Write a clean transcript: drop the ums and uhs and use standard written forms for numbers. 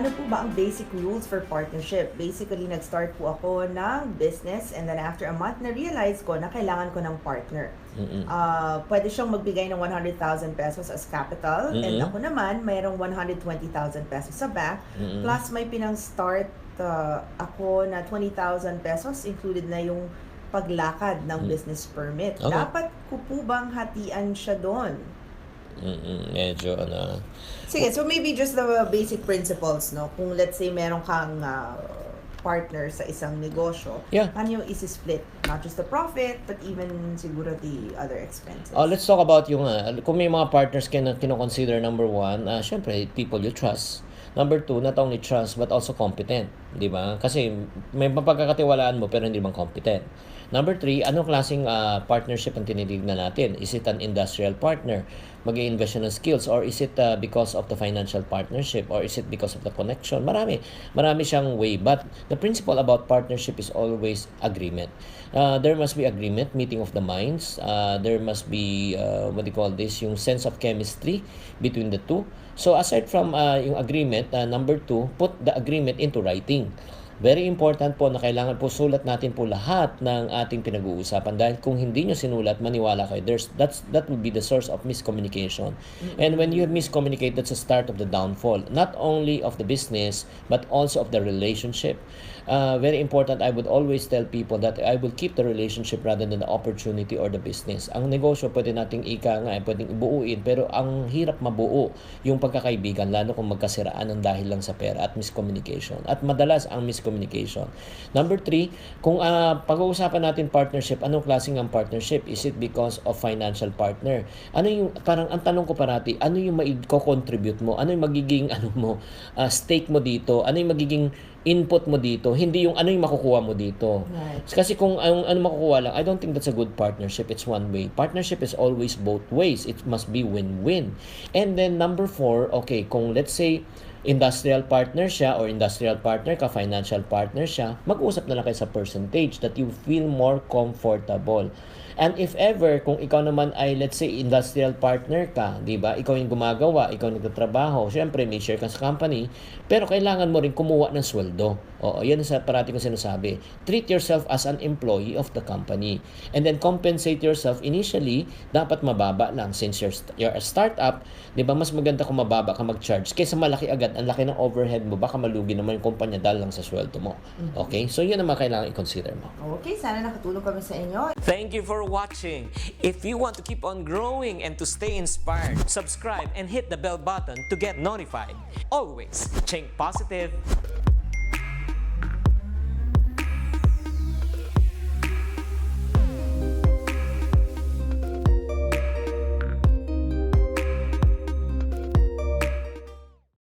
Ano po ba ang basic rules for partnership? Basically, nag-start po ako ng business and then after a month, na-realize ko na kailangan ko ng partner. Pwede siyang magbigay ng 100,000 pesos as capital and ako naman, mayroong 120,000 pesos sa bank plus may pinang-start ako na 20,000 pesos included na yung paglakad ng business permit. Okay. Dapat ko po bang hatian siya doon? Medyo ano. Sige, so maybe just the basic principles, no? Kung let's say meron kang partner sa isang negosyo, Yeah. ano yung isi-split? Not just the profit, but even siguro the other expenses. Let's talk about yung kung may mga partners ka na kino-consider. Number one, syempre, people you trust. Number two, not only trust but also competent, di ba? Kasi may mapagkakatiwalaan mo pero hindi man competent. Number three, anong klaseng partnership ang tinitignan natin? Is it an industrial partner? Mag-i-invest siya ng skills? Or is it because of the financial partnership? Or is it because of the connection? Marami siyang way. But the principle about partnership is always agreement. There must be agreement, meeting of the minds. There must be, what do you call this, yung sense of chemistry between the two. So aside from yung agreement, number two, put the agreement into writing. Very important po na kailangan po sulat natin po lahat ng ating pinag-uusapan dahil kung hindi nyo sinulat, maniwala kayo, that will be the source of miscommunication. And when you miscommunicate, that's the start of the downfall, not only of the business, but also of the relationship. Very important, I would always tell people that I will keep the relationship rather than the opportunity or the business. Ang negosyo, pwede nating pwedeng ibuuin, pero ang hirap mabuo yung pagkakaibigan, lalo kung magkasiraan ng dahil lang sa pera at miscommunication. At madalas ang miscommunication. Number three, kung pag-uusapan natin partnership, anong klaseng ang partnership? Is it because of financial partner? Ano yung, parang ang tanong ko parati, ano yung mai-contribute mo? Ano yung magiging stake mo dito? Ano yung magiging input mo dito, hindi yung ano yung makukuha mo dito. Right. Kasi kung ano makukuha lang, I don't think that's a good partnership. It's one way. Partnership is always both ways. It must be win-win. And then number four, okay, kung let's say industrial partner siya or industrial partner ka, financial partner siya, mag-usap na lang kayo sa percentage that you feel more comfortable. And if ever, kung ikaw naman ay, let's say, industrial partner ka, di ba? Ikaw yung gumagawa, ikaw nagtatrabaho, syempre may share ka sa company, pero kailangan mo rin kumuha ng sweldo. Oo, yan sa parati kong sinasabi. Treat yourself as an employee of the company. And then compensate yourself initially, dapat mababa lang. Since you're a startup, di ba, mas maganda kung mababa ka mag-charge kaysa malaki agad, ang laki ng overhead mo, baka malugi naman yung kumpanya dahil lang sa sweldo mo. Okay? So, yun naman kailangan i-consider mo. Okay, sana nakatulong kami sa inyo. Thank you for watching. If you want to keep on growing and to stay inspired, subscribe and hit the bell button to get notified. Always think positive.